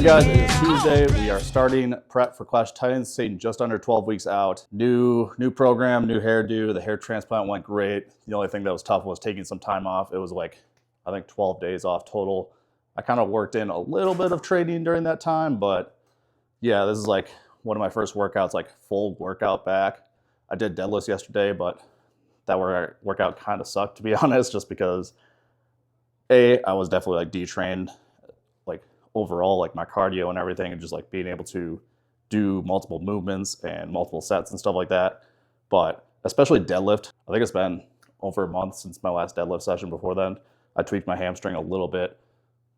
right, guys, it is Tuesday. We are starting prep for Clash of Titans, staying just under 12 weeks out. New program, new hairdo. The hair transplant went great. The only thing that was tough was taking some time off. It was like, I think 12 days off total. I kind of worked in a little bit of training during that time, but yeah, this is like one of my first workouts, like full workout back. I did deadlifts yesterday, but that workout kind of sucked, to be honest, just because I was definitely like detrained, like overall, like my cardio and everything, and just like being able to do multiple movements and multiple sets and stuff like that. But especially deadlift, I think it's been over a month since my last deadlift session. Before then, I tweaked my hamstring a little bit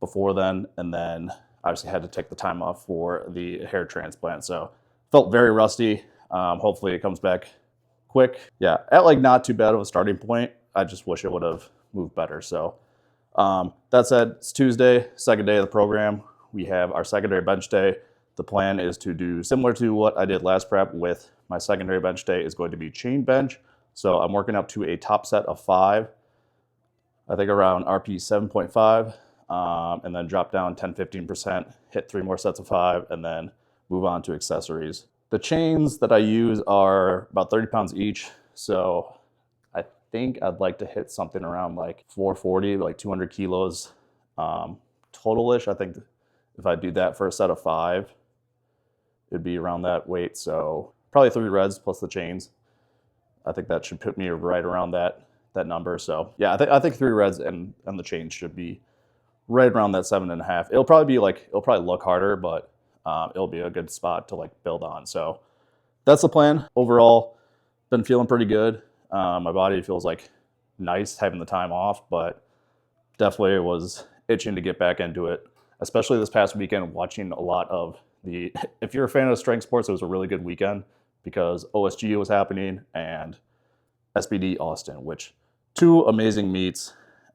before then, and then obviously had to take the time off for the hair transplant. So felt very rusty. Hopefully it comes back quick. Yeah, at like not too bad of a starting point. I just wish it would have moved better. So that said, it's Tuesday, second day of the program. We have our secondary bench day. The plan is to do similar to what I did last prep. With my secondary bench day is going to be chain bench. So I'm working up to a top set of 5, I think around RP 7.5, and then drop down 10-15%, hit 3 more sets of 5, and then move on to accessories. The chains that I use are about 30 pounds each. So I think I'd like to hit something around like 440, like 200 kilos total-ish. I think if I do that for a set of 5, it'd be around that weight. So probably 3 reds plus the chains. I think that should put me right around that number. So yeah, I think 3 reds and the chains should be right around that 7.5. It'll probably look harder, but it'll be a good spot to like build on. So that's the plan. Overall, been feeling pretty good. My body feels like nice having the time off, but definitely was itching to get back into it, especially this past weekend, watching a lot of if you're a fan of strength sports, it was a really good weekend because OSG was happening and SBD Austin, which 2 amazing meets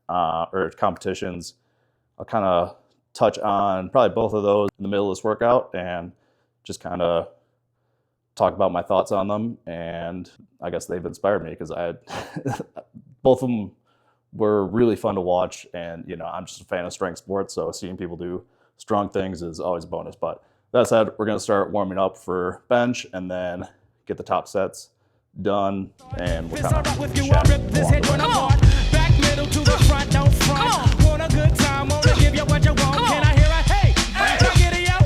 or competitions. I'll kind of touch on probably both of those in the middle of this workout and just kind of talk about my thoughts on them. And I guess they've inspired me because I had both of them were really fun to watch. And, you know, I'm just a fan of strength sports, so seeing people do strong things is always a bonus. But that said, we're going to start warming up for bench and then get the top sets done. And we'll kind of chat along the way. Back middle to the front, don't front. Want a good time, wanna give you what you want. Can I hear a hey? Hey, get it, yo.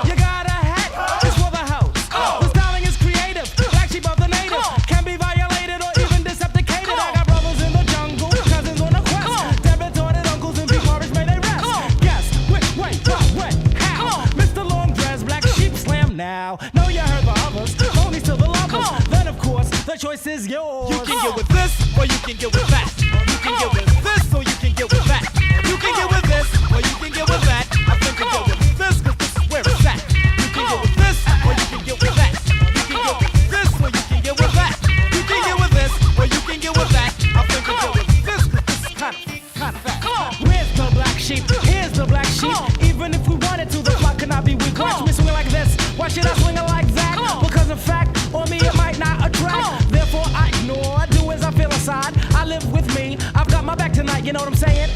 You got a hat, just for the house. The styling is creative, black sheep of the native. Can be violated or even decepticated. I got brothers in the jungle, cousins on a quest. Dead-retorted uncles and big may they rest. Guess which way, what, when, how? Mr. Long Dress, black sheep slam now. Know you heard the others, only to the lovers. Then of course, the choice is yours. You can get with this, or you can get with that. You can get with this, or you can get with that. You can get with this, or you can get with that. I think you get with this, cause this is where it's at. You can get with this, or you can get with that. You can get with this, or you can get with that. You can get with this, or you can get with that. I think you get with this, cause this is kind of fat. Where's the black sheep? Here's the black sheep. Even if we wanted to, the flock cannot be weak. Watch me swing like this. Why should I swing it like that? Because in fact, on me it might not attract. Therefore I ignore, do as I feel aside. I live with me, I've got my back tonight, you know what I'm saying?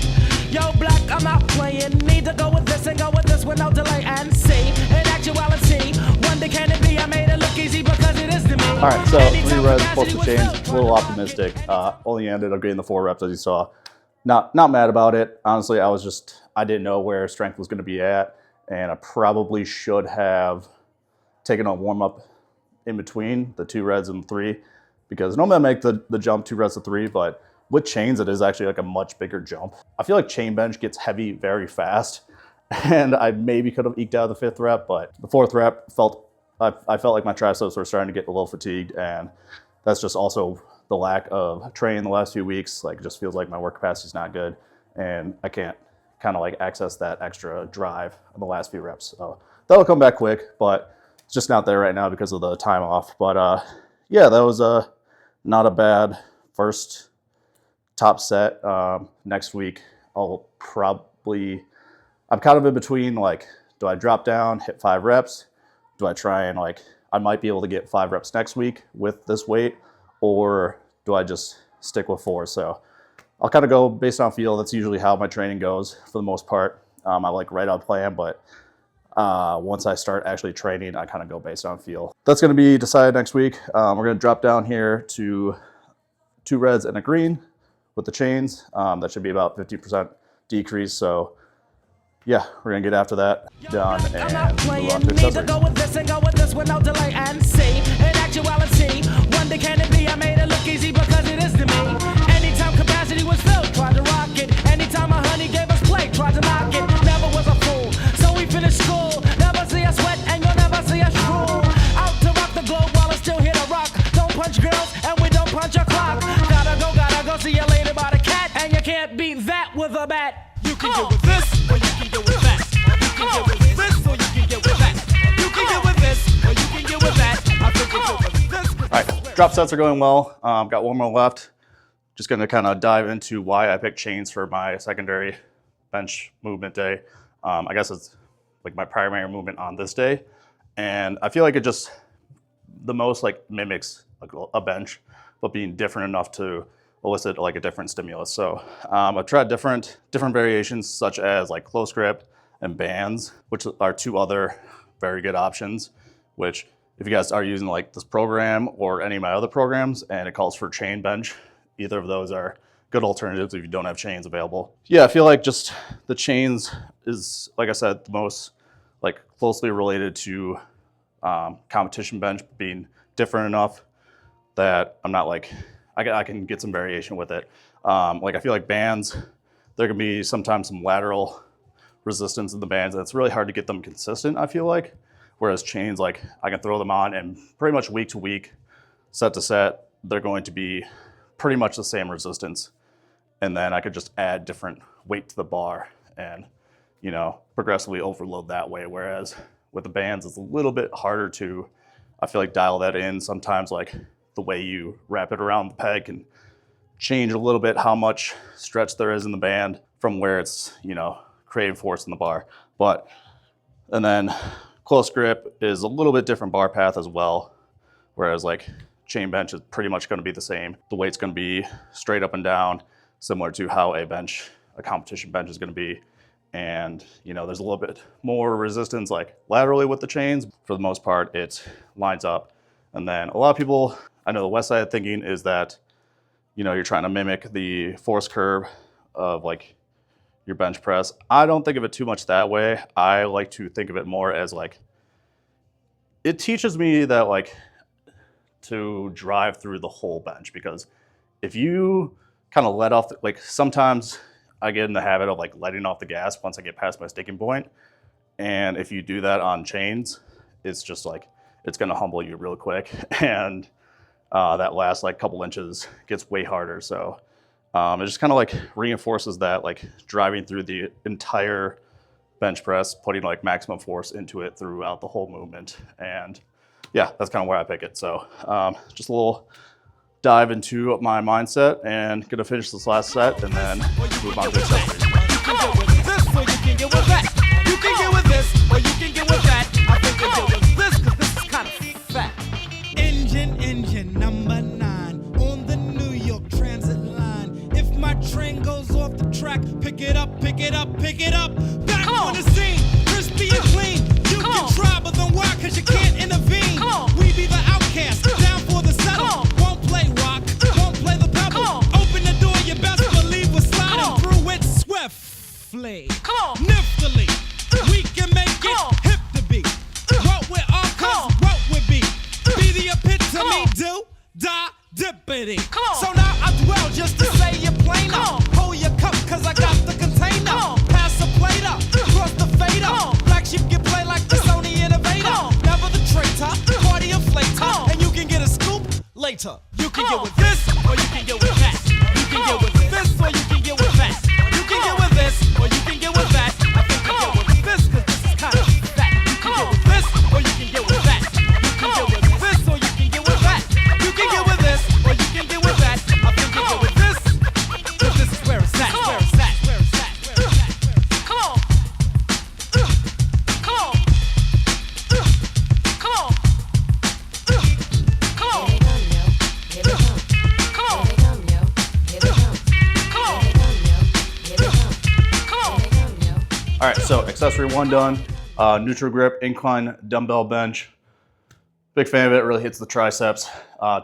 Yo, black, I'm not playing. Need to go with this and go with this with no delay and see. In actuality, wonder can it be? I made it look easy because it is to me. All right, so 3 reps plus the chains, a little optimistic. Only ended up getting the 4 reps as you saw. Not mad about it. Honestly, I didn't know where strength was going to be at, and I probably should have taken a warm up in between the 2 reds and 3, because normally I make the jump 2 reds to 3, but with chains it is actually like a much bigger jump. I feel like chain bench gets heavy very fast, and I maybe could have eked out the 5th rep, but the 4th rep I felt like my triceps were starting to get a little fatigued, and that's just also the lack of training the last few weeks. Like, it just feels like my work capacity is not good, and I can't kind of like access that extra drive in the last few reps. So that'll come back quick, but it's just not there right now because of the time off. But yeah, that was not a bad first top set. Next week, I'm kind of in between, like, do I drop down, hit 5 reps? Do I try and I might be able to get 5 reps next week with this weight, or do I just stick with 4? So I'll kind of go based on feel. That's usually how my training goes for the most part. I like write out a plan, but Once I start actually training, I kind of go based on feel. That's going to be decided next week. We're going to drop down here to 2 reds and a green with the chains. That should be about 50% decrease. So yeah, we're gonna get after that done and move on to accessories. Go with this and go with this with no delay and see. In actuality, one day can it be? I made it look easy because it is to me. Anytime capacity was filled, tried to rock it. Anytime a honey gave us play, tried to knock it. Never was a fool, so we finished school. Never see us sweat and you'll never see us drool. Out to rock the globe while it's still here to rock. Don't punch girls and we don't punch a clock. Gotta go see you later by the cat. And you can't beat that with a bat. You can get with this, or you can get with that. You can get with this, or you can get with that. You can get with this, or you can get with that. I think you get with this. All right, drop sets are going well. Got one more left. Just gonna kind of dive into why I picked chains for my secondary bench movement day. I guess it's like my primary movement on this day. And I feel like it just the most like mimics like a bench, but being different enough to elicit like a different stimulus. So I've tried different variations such as like close grip and bands, which are 2 other very good options, which if you guys are using like this program or any of my other programs and it calls for chain bench, either of those are good alternatives if you don't have chains available. Yeah, I feel like just the chains is, like I said, the most like closely related to competition bench, being different enough that I'm not like, I can get some variation with it. Like I feel like bands, there can be sometimes some lateral resistance in the bands, and it's really hard to get them consistent, I feel like. Whereas chains, like I can throw them on and pretty much week to week, set to set, they're going to be pretty much the same resistance. And then I could just add different weight to the bar and, you know, progressively overload that way. Whereas with the bands, it's a little bit harder to, I feel like, dial that in. Sometimes like the way you wrap it around the peg can change a little bit how much stretch there is in the band from where it's, you know, creating force in the bar. And then close grip is a little bit different bar path as well. Whereas like chain bench is pretty much going to be the same. The weight's going to be straight up and down, similar to how a competition bench is going to be. And, you know, there's a little bit more resistance like laterally with the chains. For the most part, it lines up. And then a lot of people, I know the west side thinking is that, you know, you're trying to mimic the force curve of like your bench press. I don't think of it too much that way. I like to think of it more as like, it teaches me that like to drive through the whole bench, because if you kind of let off, like sometimes I get in the habit of like letting off the gas once I get past my sticking point. And if you do that on chains, it's just like, it's gonna humble you real quick. And that last like couple inches gets way harder. So it just kind of like reinforces that like driving through the entire bench press, putting like maximum force into it throughout the whole movement. And yeah, that's kind of where I pick it. So just a little dive into my mindset, and gonna finish this last set and then move on to accessories. You can get with this, or you can get with that. You can get with this, or you can get with that. I think you get with this, cause this is kind of fat. Engine number 9 on the New York Transit line. If my train goes off the track, pick it up, pick it up, pick it up. Back on the scene, crispy and clean. You can try, but then why? Cause you can't intervene. We be the outcast, down for the settle. Won't play rock, won't play the pebble. Open the door, you best believe we're sliding through it swiftly. Niftily, we can make it hip to be. What we're all cause what we be. Be the epitome, do, die, dippity. So now I dwell just to say you're plain up. Hold your cup, cause I got the container. Pass the plate up, cross the fader. Black sheep can play like the Sony Innovator. Never the traitor, party inflator. And you can get a scoop later. You can get with this, or you can get with that. You can get with this, or you can get with that. You can get with this, or you can get with that. I think you get with this, cause this is kind of fat. You can get with this, or you can get with that. You can get with this, or you can get with that. You can get with this, or you can get with that. I think you get with this, cause this is where it's at. Where it's at. Where it's at. Where it's at. Come on. Come on. Come on. Come on. All right, so accessory 1 done. Neutral grip incline dumbbell bench. Big fan of it. Really hits the triceps.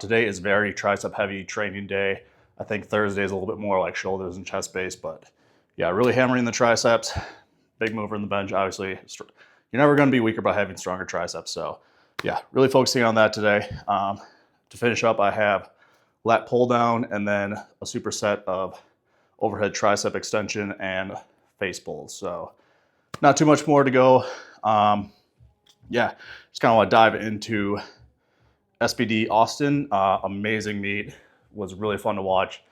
Today is very tricep heavy training day. I think Thursday is a little bit more like shoulders and chest base, but yeah, really hammering the triceps. Big mover in the bench. Obviously, you're never going to be weaker by having stronger triceps. So yeah, really focusing on that today. To finish up, I have lat pull down and then a superset of overhead tricep extension and face pulls. So not too much more to go. Yeah, just kind of want to dive into SBD Austin. Amazing meet. Was really fun to watch.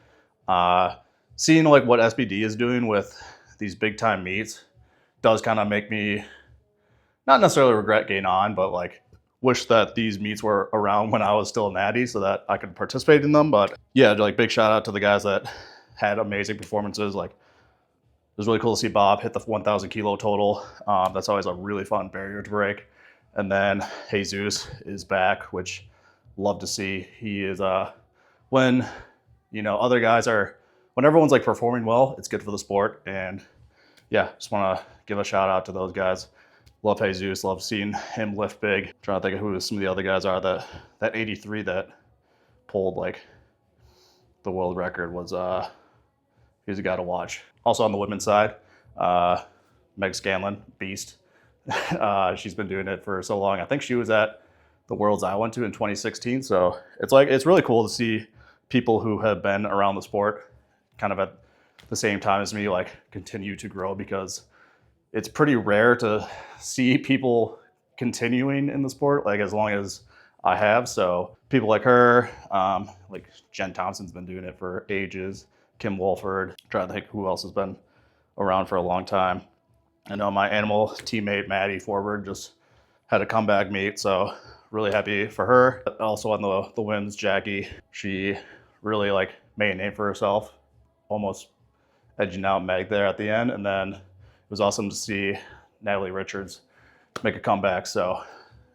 Seeing like what SBD is doing with these big time meets does kind of make me not necessarily regret getting on, but like wish that these meets were around when I was still a natty so that I could participate in them. But yeah, like big shout out to the guys that had amazing performances. Like it was really cool to see Bob hit the 1,000 kilo total. That's always a really fun barrier to break. And then Jesus is back, which love to see. He is when other guys are, when everyone's like performing well, it's good for the sport. And yeah, just want to give a shout out to those guys. Love Jesus, love seeing him lift big. Trying to think of who some of the other guys are. That 83 that pulled like the world record was he's a guy to watch. Also on the women's side, Meg Scanlon, beast. She's been doing it for so long. I think she was at the Worlds I went to in 2016. So it's really cool to see people who have been around the sport kind of at the same time as me like continue to grow, because it's pretty rare to see people continuing in the sport like as long as I have. So people like her, like Jen Thompson's been doing it for ages. Kim Wolford, trying to think who else has been around for a long time. I know my animal teammate Maddie Forward just had a comeback meet, so really happy for her. Also on the women's, Jackie, she really like made a name for herself, almost edging out Meg there at the end. And then it was awesome to see Natalie Richards make a comeback. So,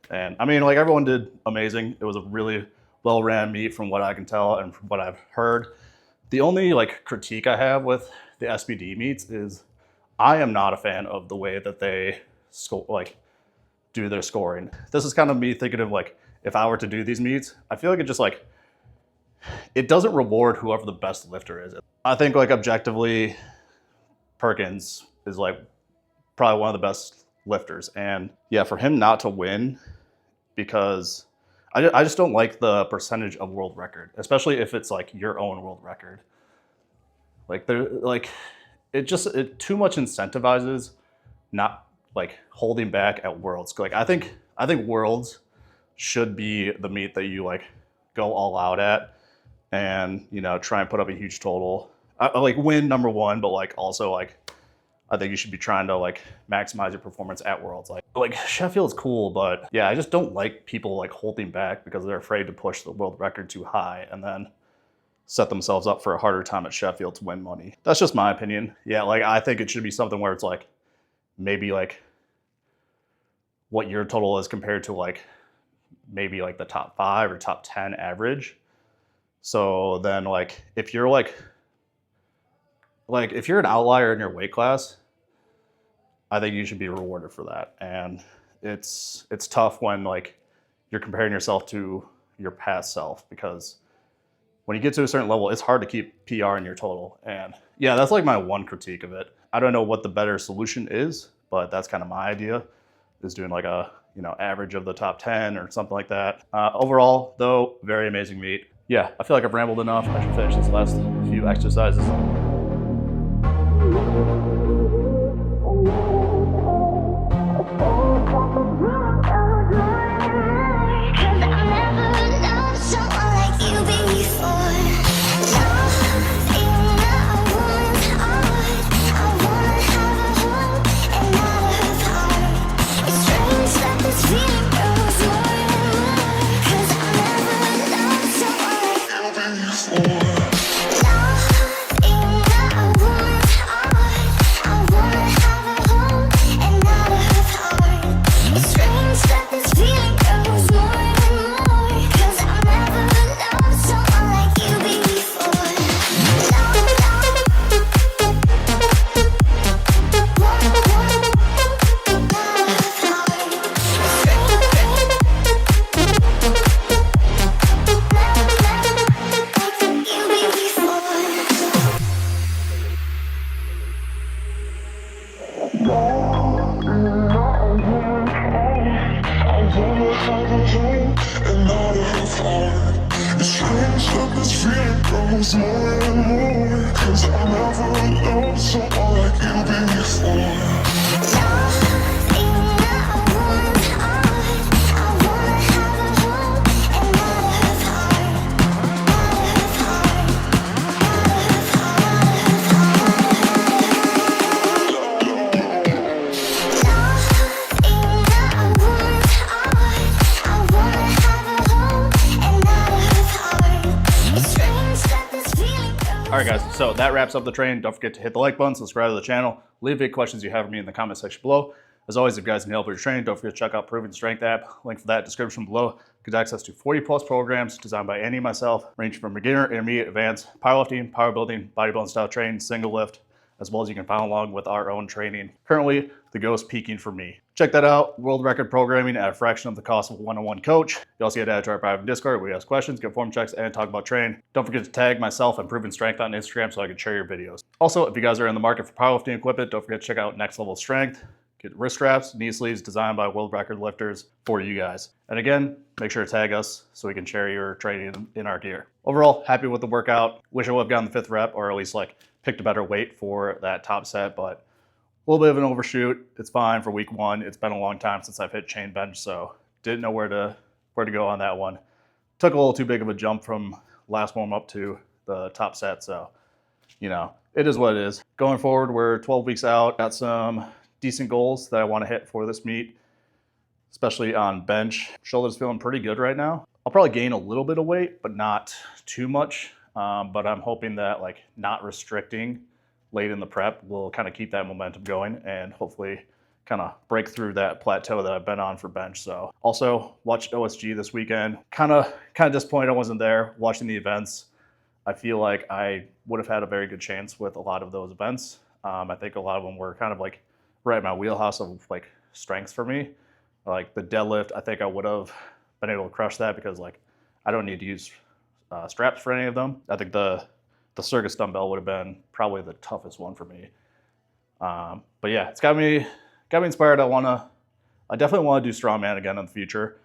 and I mean, like everyone did amazing. It was a really well-ran meet from what I can tell and from what I've heard. The only like critique I have with the SBD meets is I am not a fan of the way that they do their scoring. This is kind of me thinking of like, if I were to do these meets, I feel like it just like, it doesn't reward whoever the best lifter is. I think like objectively, Perkins is like probably one of the best lifters. And yeah, for him not to win, because I just don't like the percentage of world record, especially if it's like your own world record. Like it too much incentivizes not like holding back at worlds. Like I think worlds should be the meet that you like go all out at and try and put up a huge total. Like win number one, but like also like I think you should be trying to like maximize your performance at worlds. Like Sheffield's cool, but yeah, I just don't like people like holding back because they're afraid to push the world record too high and then set themselves up for a harder time at Sheffield to win money. That's just my opinion. Yeah, like I think it should be something where it's like maybe like what your total is compared to like maybe like the top 5 or top 10 average. So then like if you're if you're an outlier in your weight class, I think you should be rewarded for that. And it's tough when like you're comparing yourself to your past self, because when you get to a certain level, it's hard to keep PR in your total. And yeah, that's like my one critique of it. I don't know what the better solution is, but that's kind of my idea, is doing like a average of the top 10 or something like that. Overall though, very amazing meet. Yeah, I feel like I've rambled enough. I should finish these last few exercises. and not half heart. It's strange that this feeling goes more and more, 'cause I'm never alone, so all like you before. All right, guys, so that wraps up the training. Don't forget to hit the like button, subscribe to the channel, leave any questions you have for me in the comment section below. As always, if you guys need help with your training, don't forget to check out Proven Strength app. Link for that description below. Get access to 40+ programs designed by Andy and myself, ranging from beginner, intermediate, advanced, powerlifting, power building, bodybuilding style training, single lift, as well as you can follow along with our own training. Currently, the goal is peaking for me. Check that out, world record programming at a fraction of the cost of a one-on-one coach. You also get added to our private Discord where we ask questions, get form checks, and talk about training. Don't forget to tag myself and Proven Strength on Instagram so I can share your videos. Also, if you guys are in the market for powerlifting equipment, don't forget to check out Next Level Strength. Get wrist straps, knee sleeves designed by world record lifters for you guys. And again, make sure to tag us so we can share your training in our gear. Overall, happy with the workout. Wish I would have gotten the 5th rep or at least like picked a better weight for that top set, but a little bit of an overshoot. It's fine for week 1. It's been a long time since I've hit chain bench, so didn't know where to go on that one. Took a little too big of a jump from last warm up to the top set, so you know, it is what it is. Going forward, we're 12 weeks out. Got some decent goals that I want to hit for this meet, especially on bench. Shoulder's feeling pretty good right now. I'll probably gain a little bit of weight, but not too much. But I'm hoping that like not restricting late in the prep will kind of keep that momentum going and hopefully kind of break through that plateau that I've been on for bench. So also watched OSG this weekend. Kind of disappointed I wasn't there watching the events. I feel like I would have had a very good chance with a lot of those events. I think a lot of them were kind of like right in my wheelhouse of like strengths for me. Like the deadlift, I think I would have been able to crush that because like I don't need to use straps for any of them. I think the circus dumbbell would have been probably the toughest one for me. But yeah, it's got me inspired. I definitely want to do strongman again in the future.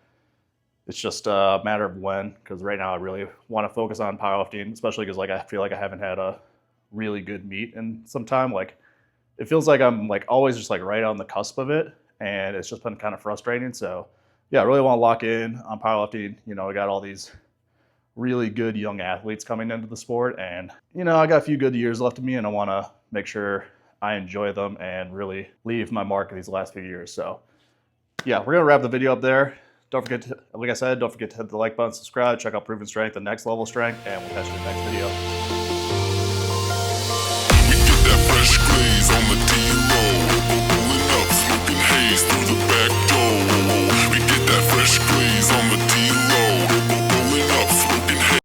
It's just a matter of when, because right now I really want to focus on powerlifting, especially because like I feel like I haven't had a really good meet in some time. Like it feels like I'm like always just like right on the cusp of it, and it's just been kind of frustrating. So yeah, I really want to lock in on powerlifting. You know, I got all these really good young athletes coming into the sport, and you know, I got a few good years left of me, and I want to make sure I enjoy them and really leave my mark in these last few years. So yeah, we're gonna wrap the video up there. Don't forget to, like I said, don't forget to hit the like button, subscribe, check out Proven Strength, the Next Level Strength, and we'll catch you in the next video. We get that fresh glaze on the D-roll.